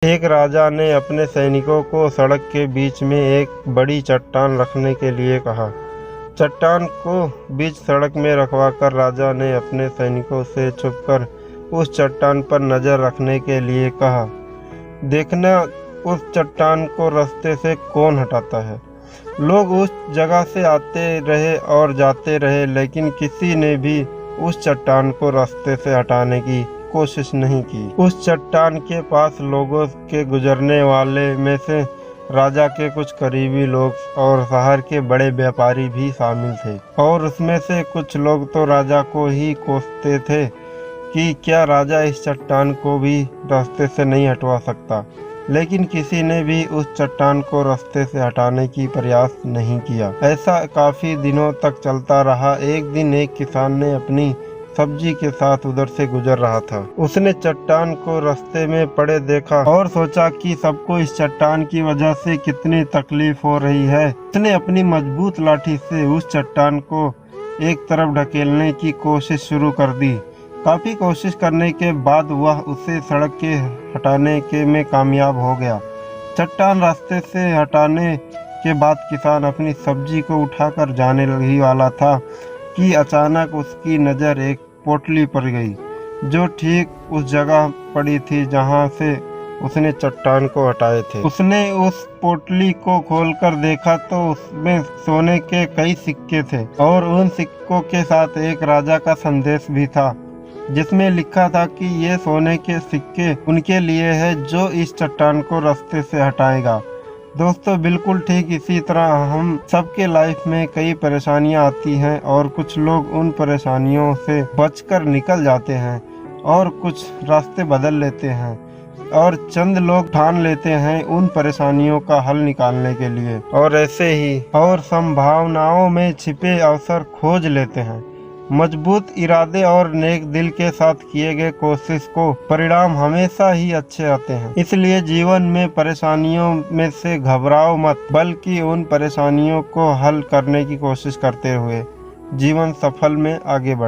एक राजा ने अपने सैनिकों को सड़क के बीच में एक बड़ी चट्टान रखने के लिए कहा। चट्टान को बीच सड़क में रखवाकर राजा ने अपने सैनिकों से छुपकर उस चट्टान पर नजर रखने के लिए कहा। देखना उस चट्टान को रास्ते से कौन हटाता है। लोग उस जगह से आते रहे और जाते रहे, लेकिन किसी ने भी उस चट्टान को रास्ते से हटाने की कोशिश नहीं की। उस चट्टान के पास लोगों के गुजरने वाले में से राजा के कुछ करीबी लोग और शहर के बड़े व्यापारी भी शामिल थे, और उसमें से कुछ लोग तो राजा को ही कोसते थे कि क्या राजा इस चट्टान को भी रास्ते से नहीं हटवा सकता। लेकिन किसी ने भी उस चट्टान को रास्ते से हटाने की प्रयास नहीं किया। ऐसा काफी दिनों तक चलता रहा। एक दिन एक किसान ने अपनी सब्जी के साथ उधर से गुजर रहा था। उसने चट्टान को रास्ते में पड़े देखा और सोचा कि सबको इस चट्टान की वजह से कितनी तकलीफ हो रही है। उसने अपनी मजबूत लाठी से उस चट्टान को एक तरफ ढकेलने की कोशिश शुरू कर दी। काफी कोशिश करने के बाद वह उसे सड़क के हटाने के में कामयाब हो गया। चट्टान रास्ते से हटाने के बाद किसान अपनी सब्जी को उठाकर जाने ही वाला था कि अचानक उसकी नज़र एक पोटली पर गई, जो ठीक उस जगह पड़ी थी जहां से उसने चट्टान को हटाए थे। उसने उस पोटली को खोलकर देखा तो उसमें सोने के कई सिक्के थे, और उन सिक्कों के साथ एक राजा का संदेश भी था, जिसमें लिखा था कि ये सोने के सिक्के उनके लिए है जो इस चट्टान को रास्ते से हटाएगा। दोस्तों, बिल्कुल ठीक इसी तरह हम सबके लाइफ में कई परेशानियां आती हैं, और कुछ लोग उन परेशानियों से बचकर निकल जाते हैं, और कुछ रास्ते बदल लेते हैं, और चंद लोग ठान लेते हैं उन परेशानियों का हल निकालने के लिए, और ऐसे ही और संभावनाओं में छिपे अवसर खोज लेते हैं। मजबूत इरादे और नेक दिल के साथ किए गए कोशिश को परिणाम हमेशा ही अच्छे आते हैं। इसलिए जीवन में परेशानियों में से घबराओ मत, बल्कि उन परेशानियों को हल करने की कोशिश करते हुए जीवन सफल में आगे बढ़े।